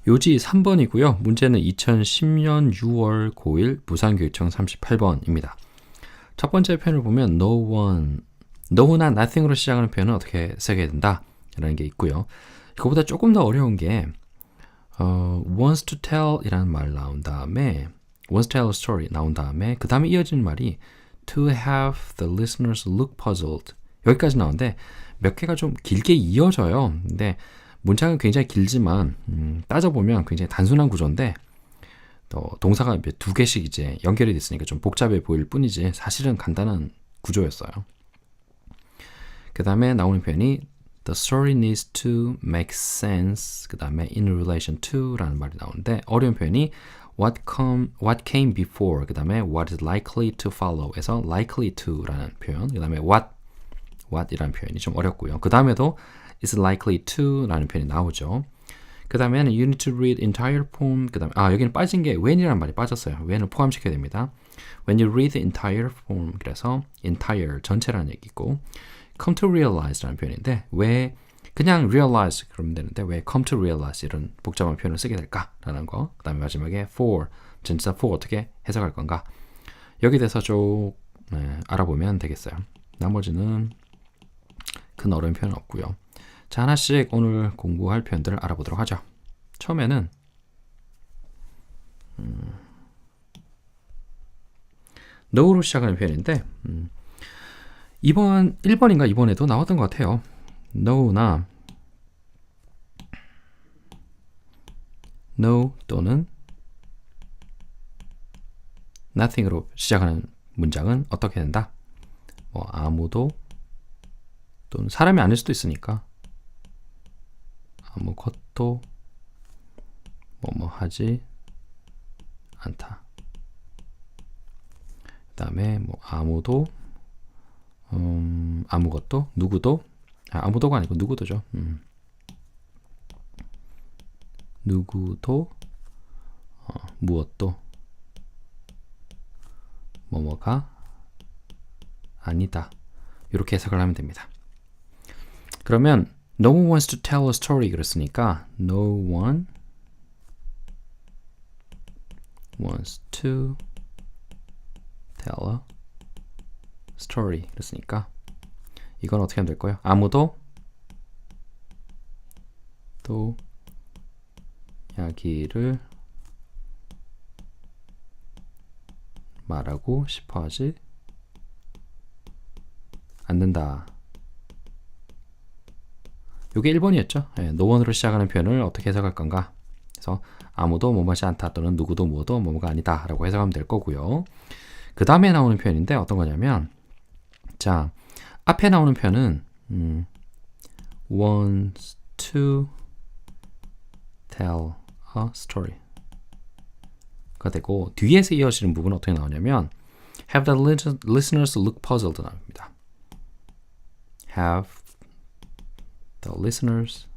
요지 3번이고요. 문제는 2010년 6월 고1 부산교육청 38번입니다. 첫 번째 표현을 보면 no one, no나 nothing으로 시작하는 표현은 어떻게 쓰게 된다? 라는 게 있고요. 이거보다 조금 더 어려운 게 wants to tell 이라는 말 나온 다음에 wants to tell a story 나온 다음에 그 다음에 이어지는 말이 to have the listeners look puzzled 여기까지 나오는데 몇 개가 좀 길게 이어져요. 근데 문장은 굉장히 길지만 따져보면 굉장히 단순한 구조인데 동사가 두 개씩 이제 연결이 됐으니까 좀 복잡해 보일 뿐이지 사실은 간단한 구조였어요. 그 다음에 나오는 표현이 The story needs to make sense 그 다음에 in relation to 라는 말이 나오는데 어려운 표현이 what came before 그 다음에 what is likely to follow 에서 likely to 라는 표현 그 다음에 what 이라는 표현이 좀 어렵고요. 그 다음에도 is likely to 라는 표현이 나오죠. 그 다음에는 you need to read entire poem 그 다음에 여기는 빠진 게 when이라는 말이 빠졌어요. when을 포함시켜야 됩니다. When you read the entire poem 그래서 entire 전체라는 얘기고 come to realize 라는 표현인데 왜 그냥 realize 그러면 되는데 왜 come to realize 이런 복잡한 표현을 쓰게 될까라는 거. 그 다음에 마지막에 for 진짜 for 어떻게 해석할 건가 여기 대해서 좀 알아보면 되겠어요. 나머지는 큰 어려운 표현은 없고요. 자, 하나씩 오늘 공부할 표현들을 알아보도록 하죠. 처음에는 no로 시작하는 표현인데 1번인가 2번에도 나왔던 것 같아요. no나 no 또는 nothing으로 시작하는 문장은 어떻게 된다? 뭐 아무도 또는 사람이 아닐 수도 있으니까 아무것도 뭐뭐 하지 않다. 그 다음에 뭐 아무도 아무것도 누구도 아무도가 아니고 누구도죠. 누구도 무엇도 뭐뭐가 아니다. 이렇게 해석을 하면 됩니다. 그러면 no one wants to tell a story 그랬으니까 no one wants to tell a story 그랬으니까 이건 어떻게 하면 될까요? 아무도 또 이야기를 말하고 싶어하지 않는다. 이게 1번이었죠. no one으로 시작하는 표현을 어떻게 해석할 건가? 그래서 아무도 뭐뭐하지 않다 또는 누구도 무엇도 뭐뭐가 아니다 라고 해석하면 될 거고요. 그 다음에 나오는 표현인데 어떤 거냐면 자 앞에 나오는 표현은 wants to tell a story 가 되고 뒤에서 이어지는 부분은 어떻게 나오냐면 have the listeners look puzzled 나옵니다. have the listeners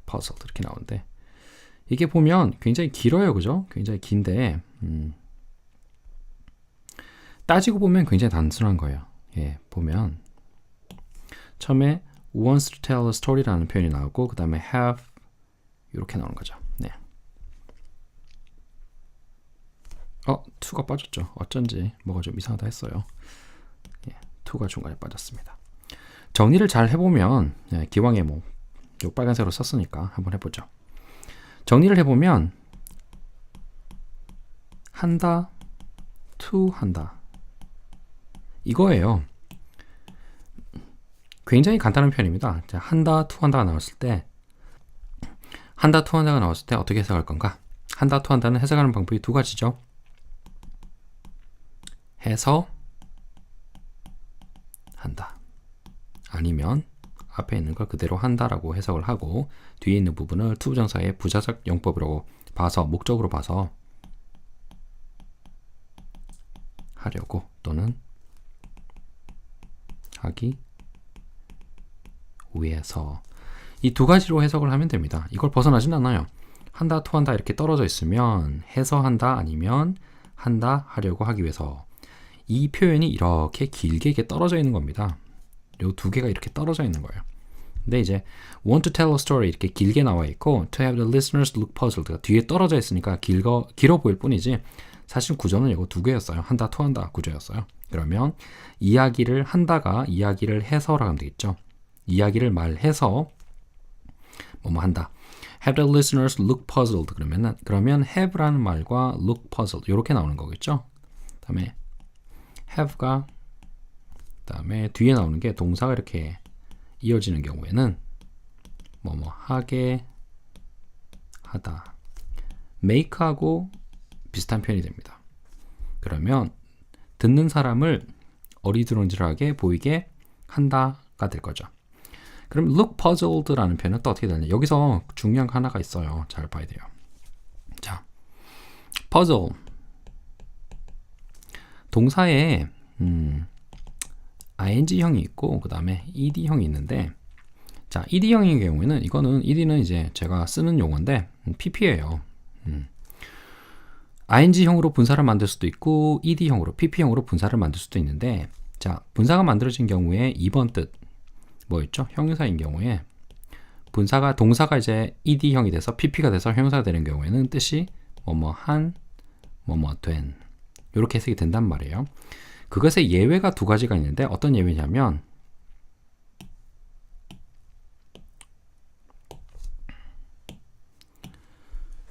puzzled 이렇게 나오는데 이게 보면 굉장히 길어요. 그죠? 굉장히 긴데 따지고 보면 굉장히 단순한 거예요. 예, 보면 처음에 wants to tell a story라는 표현이 나오고 그 다음에 have 이렇게 나오는 거죠. 네. to가 빠졌죠. 어쩐지 뭐가 좀 이상하다 했어요. 예, to가 중간에 빠졌습니다. 정리를 잘 해보면 기왕에 뭐 요 빨간색으로 썼으니까 한번 해보죠. 정리를 해보면 한다, to 한다 이거예요. 굉장히 간단한 표현입니다. 자, 한다, to 한다가 나왔을 때 한다, to 한다가 나왔을 때 어떻게 해석할 건가? 한다, to 한다는 해석하는 방법이 두 가지죠. 해서 한다 아니면 앞에 있는 걸 그대로 한다라고 해석을 하고 뒤에 있는 부분을 to 부정사의 부사적 용법으로 봐서 목적으로 봐서 하려고 또는 하기 위해서 이 두 가지로 해석을 하면 됩니다. 이걸 벗어나진 않아요. 한다, to 한다 이렇게 떨어져 있으면 해서 한다 아니면 한다 하려고 하기 위해서 이 표현이 이렇게 길게 이렇게 떨어져 있는 겁니다. 요 두 개가 이렇게 떨어져 있는 거예요. 근데 이제 want to tell a story 이렇게 길게 나와 있고 to have the listeners look puzzled가 뒤에 떨어져 있으니까 길어 보일 뿐이지 사실 구조는 이거 두 개였어요. 한다 토한다 구조였어요. 그러면 이야기를 한다가 이야기를 해서라고 하면 되겠죠. 이야기를 말해서 뭐뭐 한다. have the listeners look puzzled 그러면 have라는 말과 look puzzled 이렇게 나오는 거겠죠. 그다음에 have가 그다음에 뒤에 나오는 게 동사가 이렇게 이어지는 경우에는 뭐뭐 하게 하다. make하고 비슷한 표현이 됩니다. 그러면 듣는 사람을 어리둥절하게 보이게 한다가 될 거죠. 그럼 look puzzled라는 표현은 또 어떻게 되냐? 여기서 중요한 거 하나가 있어요. 잘 봐야 돼요. 자, puzzle 동사에 ing형이 있고 그 다음에 ed형이 있는데 자 ed형인 경우에는 이거는 ed는 이제 제가 쓰는 용어인데 pp예요. ing형으로 분사를 만들 수도 있고 ed형으로 pp형으로 분사를 만들 수도 있는데 자 분사가 만들어진 경우에 2번 뜻 뭐였죠? 형용사인 경우에 분사가 동사가 이제 ed형이 돼서 pp가 돼서 형용사가 되는 경우에는 뜻이 뭐뭐한 뭐뭐 된 이렇게 해석이 된단 말이에요. 그것의 예외가 두 가지가 있는데 어떤 예외냐면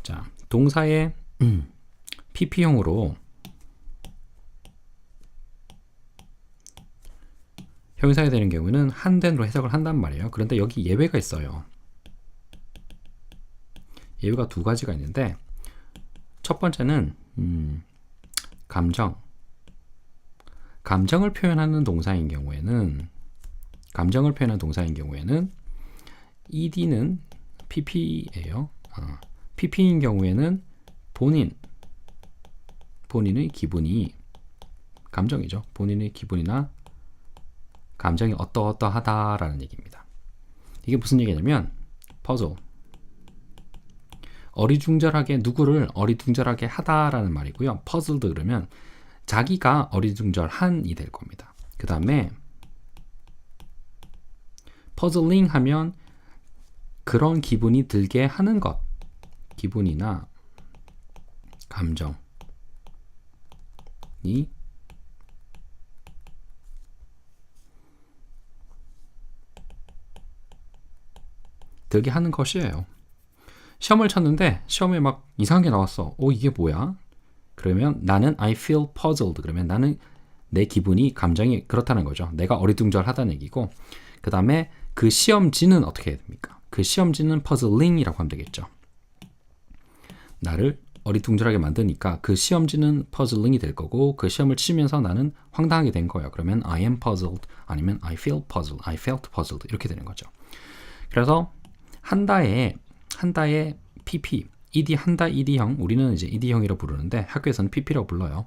자 동사의 pp형으로 형용사가 되는 경우는 한된으로 해석을 한단 말이에요. 그런데 여기 예외가 있어요. 예외가 두 가지가 있는데 첫 번째는 감정을 표현하는 동사인 경우에는 ed는 pp예요. pp인 경우에는 본인의 기분이 감정이죠. 본인의 기분이나 감정이 어떠하다라는 얘기입니다. 이게 무슨 얘기냐면 puzzle 누구를 어리둥절하게 하다라는 말이고요. puzzled 그러면 자기가 어리둥절한이 될 겁니다. 그 다음에 puzzling 하면 그런 기분이 들게 하는 것, 기분이나 감정이 들게 하는 것이에요. 시험을 쳤는데 시험에 막 이상한 게 나왔어. 이게 뭐야? 그러면 나는 I feel puzzled. 그러면 나는 내 기분이 감정이 그렇다는 거죠. 내가 어리둥절하다는 얘기고 그 다음에 그 시험지는 어떻게 해야 됩니까? 그 시험지는 puzzling이라고 하면 되겠죠. 나를 어리둥절하게 만드니까 그 시험지는 puzzling이 될 거고 그 시험을 치면서 나는 황당하게 된 거예요. 그러면 I am puzzled 아니면 I feel puzzled, I felt puzzled 이렇게 되는 거죠. 그래서 한다의 pp, 한다 ed형 우리는 이제 ed형이라고 부르는데 학교에서는 pp라고 불러요.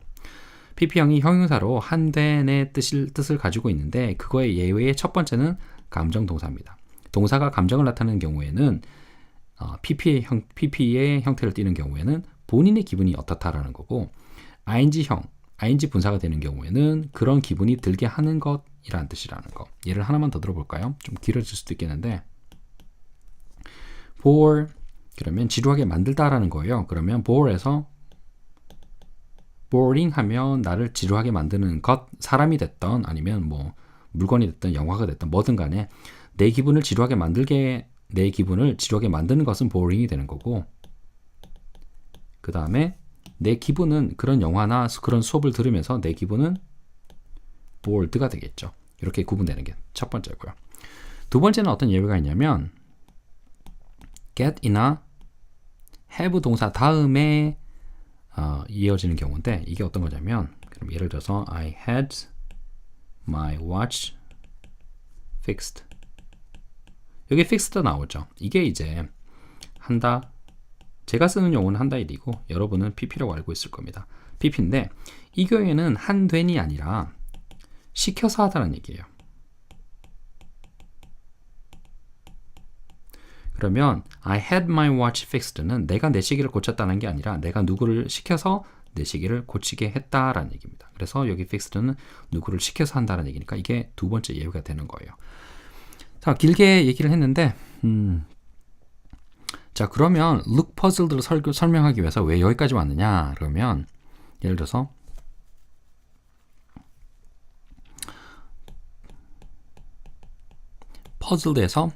pp형이 형용사로 한된의 뜻을 가지고 있는데 그거의 예외의 첫 번째는 감정 동사입니다. 동사가 감정을 나타내는 경우에는 pp의 형태를 띠는 경우에는 본인의 기분이 어떻다라는 거고 ing 분사가 되는 경우에는 그런 기분이 들게 하는 것이라는 뜻이라는 거. 예를 하나만 더 들어볼까요? 좀 길어질 수도 있겠는데 bore 그러면 지루하게 만들다라는 거예요. 그러면 bore에서 boring 하면 나를 지루하게 만드는 것, 사람이 됐던 아니면 뭐 물건이 됐던 영화가 됐던 뭐든 간에 내 기분을 지루하게 만드는 것은 boring이 되는 거고 그 다음에 내 기분은 그런 영화나 그런 수업을 들으면서 내 기분은 bored가 되겠죠. 이렇게 구분되는 게 첫 번째고요. 두 번째는 어떤 예외가 있냐면 get이나 have 동사 다음에 이어지는 경우인데 이게 어떤 거냐면 그럼 예를 들어서 I had my watch fixed 여기 fixed 나오죠. 이게 이제 한다 제가 쓰는 용어는 한다 일이고 여러분은 pp라고 알고 있을 겁니다. pp인데 이 경우에는 한된이 아니라 시켜서 하다는 얘기예요. 그러면 I had my watch fixed는 내가 내 시계를 고쳤다는 게 아니라 내가 누구를 시켜서 내 시계를 고치게 했다라는 얘기입니다. 그래서 여기 fixed는 누구를 시켜서 한다는 얘기니까 이게 두 번째 예우가 되는 거예요. 자, 길게 얘기를 했는데 자, 그러면 look puzzled를 설명하기 위해서 왜 여기까지 왔느냐? 그러면 예를 들어서 puzzled에서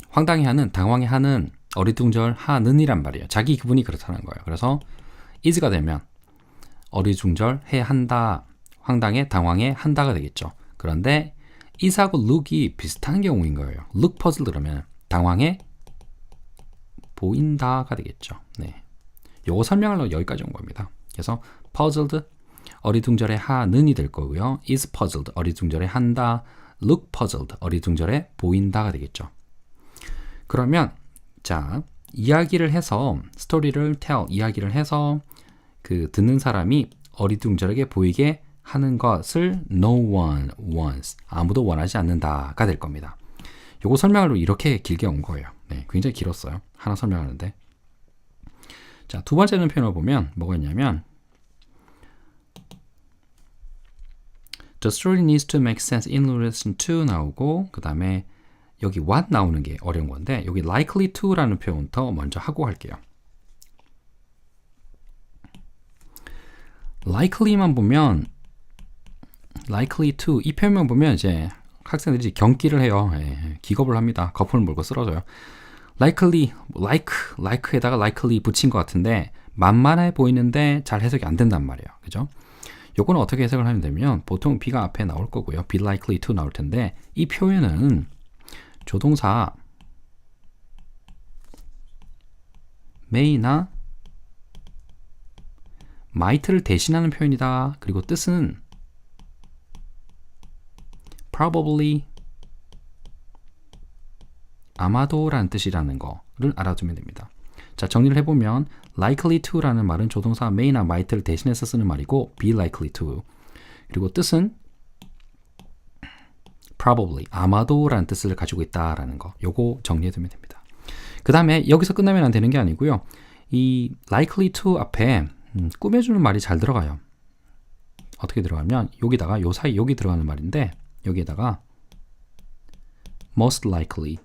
황당해하는, 당황해하는, 어리둥절하는 이란 말이에요. 자기 기분이 그렇다는 거예요. 그래서 is가 되면 어리둥절해 한다, 황당해, 당황해 한다가 되겠죠. 그런데 is하고 look이 비슷한 경우인 거예요. look puzzled 그러면 당황해 보인다가 되겠죠. 네, 요거 설명하려고 여기까지 온 겁니다. 그래서 puzzled 어리둥절해 하는이 될 거고요. is puzzled 어리둥절해 한다, look puzzled 어리둥절해 보인다가 되겠죠. 그러면 자, 이야기를 해서 스토리를 tell 이야기를 해서 그 듣는 사람이 어리둥절하게 보이게 하는 것을 no one wants 아무도 원하지 않는다가 될 겁니다. 요거 설명을 이렇게 길게 온 거예요. 네, 굉장히 길었어요. 하나 설명하는데. 자, 두 번째는 표현을 보면 뭐가 있냐면 The story needs to make sense in relation to 나오고 그 다음에 여기 what 나오는 게 어려운 건데 여기 likely to라는 표현부터 먼저 하고 할게요. likely만 보면 likely to 이 표현만 보면 이제 학생들이 경기를 해요. 예, 기겁을 합니다. 거품을 물고 쓰러져요. likely, like에다가 likely 붙인 것 같은데 만만해 보이는데 잘 해석이 안 된단 말이에요. 그죠? 요거는 어떻게 해석을 하면 되면 보통 be가 앞에 나올 거고요. be likely to 나올 텐데 이 표현은 조동사 may나 might를 대신하는 표현이다. 그리고 뜻은 probably 아마도라는 뜻이라는 거를 알아두면 됩니다. 자, 정리를 해보면 likely to라는 말은 조동사 may나 might를 대신해서 쓰는 말이고 be likely to 그리고 뜻은 probably 아마도라는 뜻을 가지고 있다라는 거 요거 정리해두면 됩니다. 그 다음에 여기서 끝나면 안 되는 게 아니고요. 이 likely to 앞에 꾸며주는 말이 잘 들어가요. 어떻게 들어가면 여기다가 요 사이 여기 들어가는 말인데 여기에다가 most likely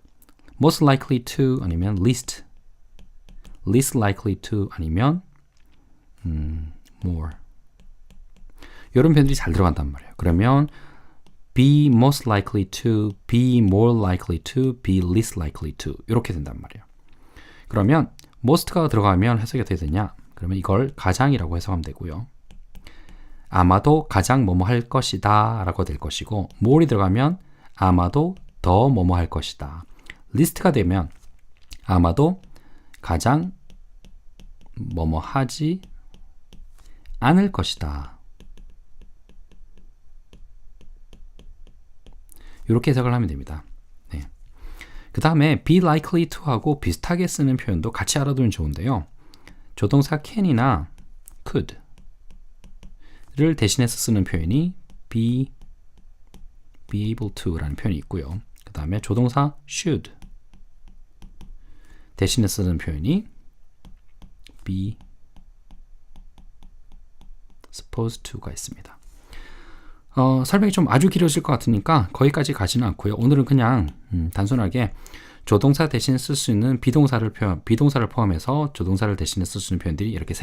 to 아니면 least likely to 아니면 more 이런 표현들이 잘 들어간단 말이에요. 그러면 be most likely to, be more likely to, be least likely to 이렇게 된단 말이에요. 그러면 most가 들어가면 해석이 어떻게 되냐? 그러면 이걸 가장이라고 해석하면 되고요. 아마도 가장 뭐뭐 할 것이다 라고 될 것이고 more이 들어가면 아마도 더 뭐뭐 할 것이다. least가 되면 아마도 가장 뭐뭐 하지 않을 것이다. 이렇게 해석을 하면 됩니다. 네. 그 다음에 be likely to하고 비슷하게 쓰는 표현도 같이 알아두면 좋은데요. 조동사 can이나 could를 대신해서 쓰는 표현이 be able to라는 표현이 있고요. 그 다음에 조동사 should 대신해서 쓰는 표현이 be supposed to가 있습니다. 설명이 좀 아주 길어질 것 같으니까 거기까지 가지는 않고요. 오늘은 그냥 단순하게 조동사 대신 쓸 수 있는 비동사를 포함해서 조동사를 대신해 쓸 수 있는 표현들이 이렇게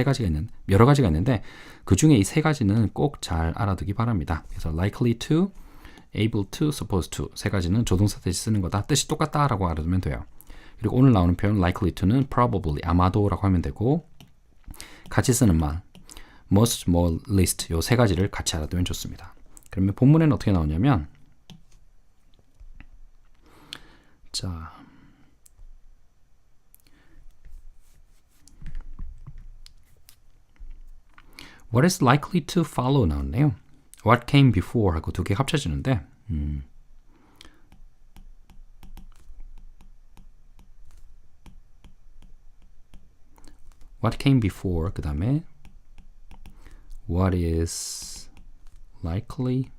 여러 가지가 있는데 그 중에 이 세 가지는 꼭 잘 알아두기 바랍니다. 그래서 likely to, able to, supposed to 세 가지는 조동사 대신 쓰는 거다. 뜻이 똑같다라고 알아두면 돼요. 그리고 오늘 나오는 표현 likely to는 probably, 아마도라고 하면 되고 같이 쓰는 말 most, more, least 요 세 가지를 같이 알아두면 좋습니다. 그러면 본문에는 어떻게 나오냐면 자 What is likely to follow 나왔네요. What came before 하고 두 개 합쳐지는데 What came before 그 다음에 What is likely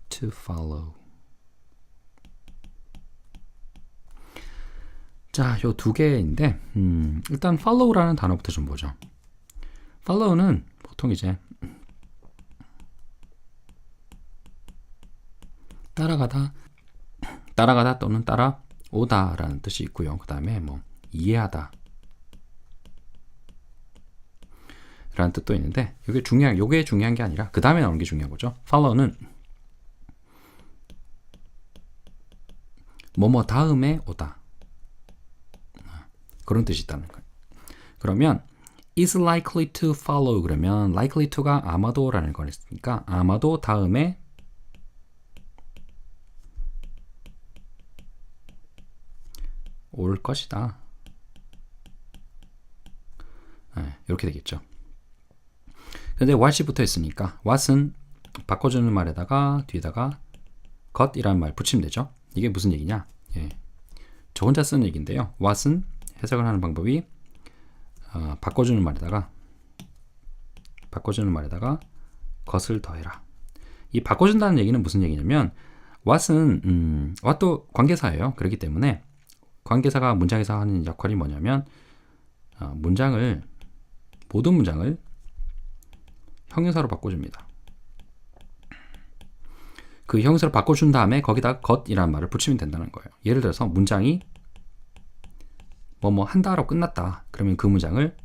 to follow 자, 요 두 개인데 일단 follow라는 단어부터 좀 보죠. follow는 보통 이제 따라가다 또는 따라오다라는 뜻이 있고요. 그 다음에 뭐 이해하다 라는 뜻도 있는데 요게 중요한 게 아니라 그 다음에 나오는 게 중요한 거죠. follow는 뭐뭐 다음에 오다 그런 뜻이 있다는 거예요. 그러면 is likely to follow 그러면 likely to가 아마도라는 걸 했으니까 아마도 다음에 올 것이다. 이렇게 되겠죠. 근데 what이 붙어 있으니까 what은 바꿔주는 말에다가 뒤에다가 got이라는 말 붙이면 되죠. 이게 무슨 얘기냐? 저 혼자 쓰는 얘기인데요. what은 해석을 하는 방법이 바꿔주는 말에다가 got을 더해라. 이 바꿔준다는 얘기는 무슨 얘기냐면 what도 관계사예요. 그렇기 때문에 관계사가 문장에서 하는 역할이 뭐냐면 모든 문장을 형용사로 바꿔줍니다. 그 형용사로 바꿔준 다음에 거기다 got이라는 말을 붙이면 된다는 거예요. 예를 들어서 문장이 뭐뭐 한다로 끝났다. 그러면 그 문장을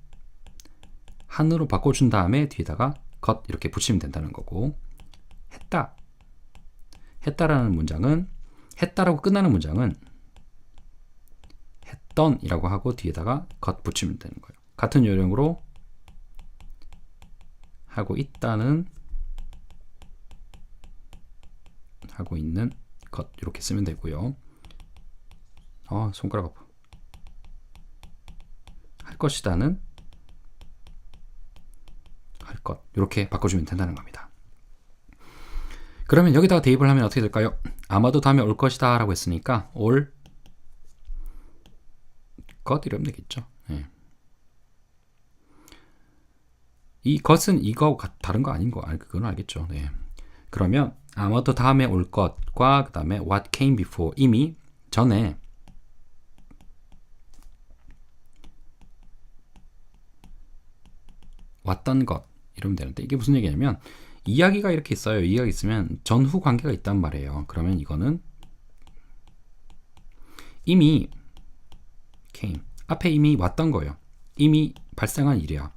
한으로 바꿔준 다음에 뒤에다가 got 이렇게 붙이면 된다는 거고 했다라는 문장은 했다라고 끝나는 문장은 했던이라고 하고 뒤에다가 got 붙이면 되는 거예요. 같은 요령으로 하고 있는 것 이렇게 쓰면 되고요. 손가락 아파. 할 것이다는 할 것 이렇게 바꿔주면 된다는 겁니다. 그러면 여기다가 대입을 하면 어떻게 될까요? 아마도 다음에 올 것이다 라고 했으니까 올 것 이러면 되겠죠. 이 것은 이거 다른 거 아닌 거 그건 알겠죠. 그러면 아마도 다음에 올 것과 그 다음에 what came before 이미 전에 왔던 것 이러면 되는데 이게 무슨 얘기냐면 이야기가 이렇게 있어요. 이야기 있으면 전후 관계가 있단 말이에요. 그러면 이거는 이미 came 앞에 이미 왔던 거예요. 이미 발생한 일이야.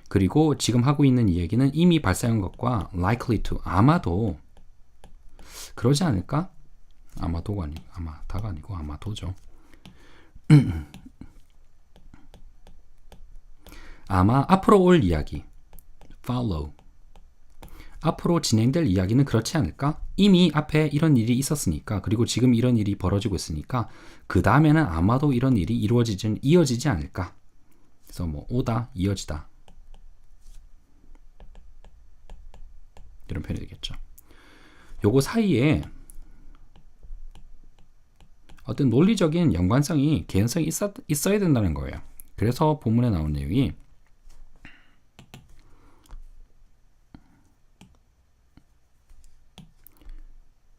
그리고 지금 하고 있는 이 얘기는 이미 발생한 것과 likely to 아마도 그러지 않을까? 아마다가 아니고 아마도죠. 아마 앞으로 올 이야기 follow 앞으로 진행될 이야기는 그렇지 않을까? 이미 앞에 이런 일이 있었으니까 그리고 지금 이런 일이 벌어지고 있으니까 그 다음에는 아마도 이런 일이 이어지지 않을까? 그래서 뭐 오다, 이어지다 이런 표현이 되겠죠. 요거 사이에 어떤 논리적인 연관성이 개연성이 있어야 된다는 거예요. 그래서 본문에 나온 내용이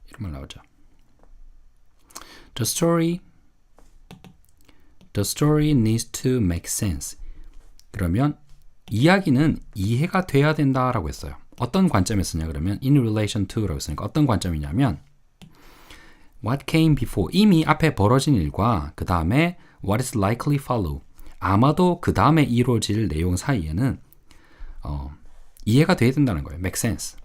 이런 말 나오죠. The story needs to make sense. 그러면 이야기는 이해가 돼야 된다라고 했어요. 어떤 관점에서냐 그러면 in relation to라고 했으니까 어떤 관점이냐면 what came before 이미 앞에 벌어진 일과 그 다음에 what is likely follow 아마도 그 다음에 이루어질 내용 사이에는 이해가 돼야 된다는 거예요. make sense.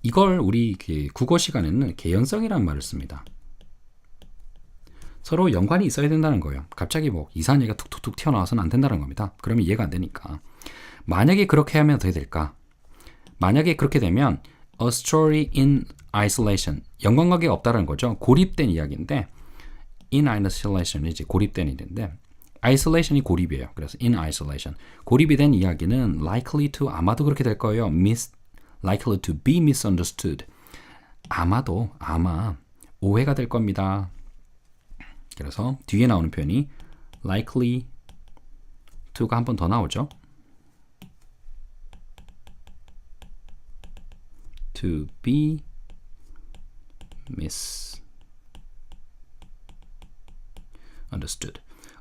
이걸 우리 국어 시간에는 개연성이라는 말을 씁니다. 서로 연관이 있어야 된다는 거예요. 갑자기 뭐 이상한 얘기가 툭툭툭 튀어나와서는 안 된다는 겁니다. 그러면 이해가 안 되니까. 만약에 그렇게 하면 어떻게 될까? 만약에 그렇게 되면 a story in isolation 연관관계가 없다는 거죠. 고립된 이야기인데 in isolation이 이제 고립된 일인데 isolation이 고립이에요. 그래서 in isolation 고립이 된 이야기는 likely to 아마도 그렇게 될 거예요. likely to be misunderstood 아마 오해가 될 겁니다. 그래서 뒤에 나오는 표현이 likely to가 한 번 더 나오죠. to be misunderstood.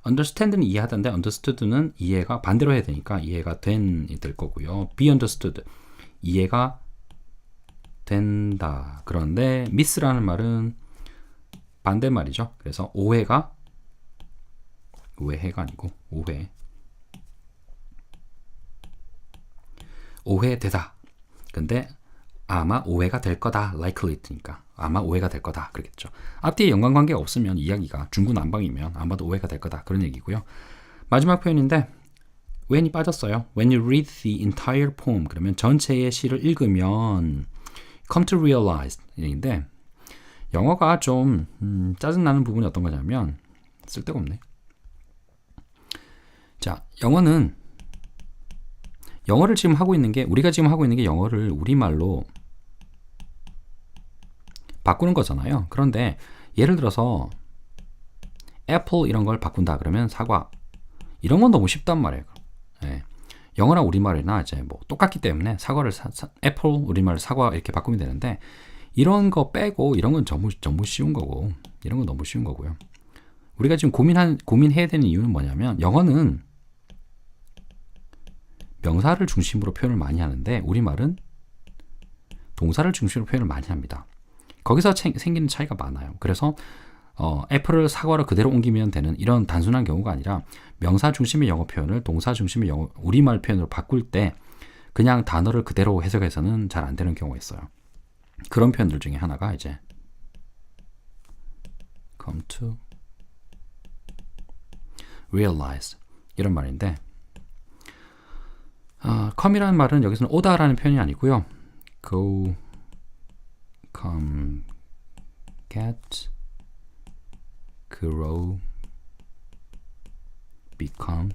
understand는 이해하던데 understood는 이해가 반대로 해야 되니까 이해가 된이 될 거고요. be understood 이해가 된다. 그런데 miss라는 말은 반대말이죠. 그래서 오해가 아니고 오해되다. 근데 아마 오해가 될 거다. likely니까 아마 오해가 될 거다. 그러겠죠. 앞뒤에 연관관계가 없으면 이야기가 중구난방이면 아마도 오해가 될 거다. 그런 얘기고요. 마지막 표현인데 when이 빠졌어요. When you read the entire poem 그러면 전체의 시를 읽으면 come to realize 얘기인데 영어가 좀 짜증나는 부분이 어떤 거냐면 쓸데가 없네. 자, 영어를 지금 하고 있는 게 우리가 지금 하고 있는 게 영어를 우리말로 바꾸는 거잖아요. 그런데 예를 들어서 애플 이런 걸 바꾼다 그러면 사과 이런 건 너무 쉽단 말이에요. 네. 영어랑 우리말이나 이제 뭐 똑같기 때문에 사과를 애플 우리말 사과 이렇게 바꾸면 되는데 이런 거 빼고 이런 건 너무 쉬운 거고 이런 건 너무 쉬운 거고요. 우리가 지금 고민해야 되는 이유는 뭐냐면 영어는 명사를 중심으로 표현을 많이 하는데 우리말은 동사를 중심으로 표현을 많이 합니다. 거기서 생기는 차이가 많아요. 그래서 애플을 사과로 그대로 옮기면 되는 이런 단순한 경우가 아니라 명사 중심의 영어 표현을 동사 중심의 우리말 표현으로 바꿀 때 그냥 단어를 그대로 해석해서는 잘 안 되는 경우가 있어요. 그런 표현들 중에 하나가 이제 come to realize 이런 말인데 come이라는 말은 여기서는 오다라는 표현이 아니고요. go, come, get, grow, become,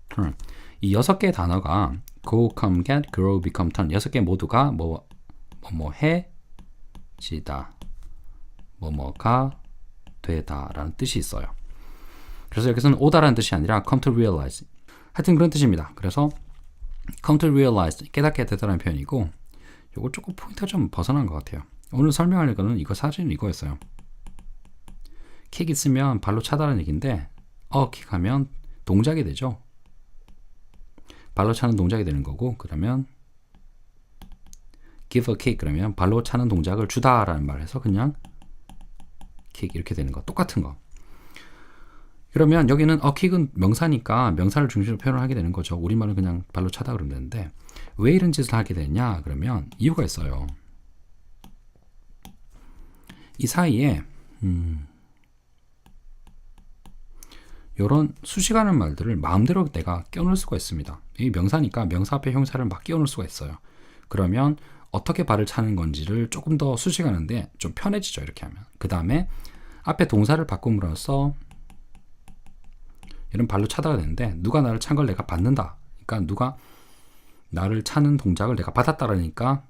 turn. 이 6개의 단어가 go, come, get, grow, become, turn 6개 모두가 뭐 해지다, 뭐뭐가 되다 라는 뜻이 있어요. 그래서 여기서는 오다라는 뜻이 아니라 come to realize 하여튼 그런 뜻입니다. 그래서 come to realize 깨닫게 되다라는 표현이고 요거 조금 포인트가 좀 벗어난 것 같아요. 오늘 설명할 거는 이거 사진은 이거였어요. 킥 있으면 발로 차다라는 얘기인데 킥하면 동작이 되죠. 발로 차는 동작이 되는 거고 그러면 give a kick 그러면 발로 차는 동작을 주다라는 말을 해서 그냥 kick 이렇게 되는 거 똑같은 거. 그러면 여기는 킥은 명사니까 명사를 중심으로 표현을 하게 되는 거죠. 우리말은 그냥 발로 차다 그러면 되는데 왜 이런 짓을 하게 되냐 그러면 이유가 있어요. 이 사이에 이런 수식하는 말들을 마음대로 내가 끼워넣을 수가 있습니다. 이 명사니까 명사 앞에 형사를 막 끼워넣을 수가 있어요. 그러면 어떻게 발을 차는 건지를 조금 더 수식하는데 좀 편해지죠. 이렇게 하면. 그 다음에 앞에 동사를 바꿈으로써 이런 발로 차다가 되는데 누가 나를 찬 걸 내가 받는다. 그러니까 누가 나를 차는 동작을 내가 받았다라니까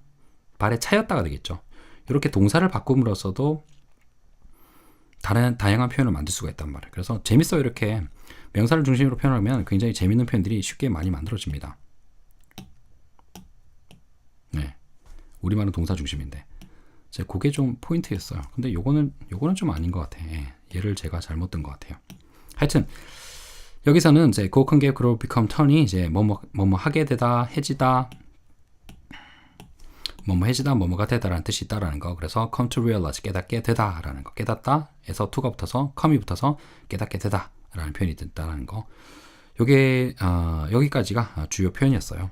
발에 차였다가 되겠죠. 이렇게 동사를 바꿈으로써도 다양한 표현을 만들 수가 있단 말이에요. 그래서 재밌어요. 이렇게 명사를 중심으로 표현하면 굉장히 재밌는 표현들이 쉽게 많이 만들어집니다. 네, 우리말은 동사 중심인데 그게 좀 포인트였어요. 근데 요거는 좀 아닌 것 같아. 얘를 제가 잘못 든 것 같아요. 하여튼 여기서는 이제 go, come, get, grow, become, turn이 이제 뭐뭐 하게 되다, 해지다, 뭐뭐 해지다, 뭐뭐가 되다라는 뜻이 있다라는 거. 그래서 come to realize 깨닫게 되다라는 거. 깨닫다에서 to가 붙어서 come이 붙어서 깨닫게 되다라는 표현이 됐다라는 거. 요게 여기까지가 주요 표현이었어요.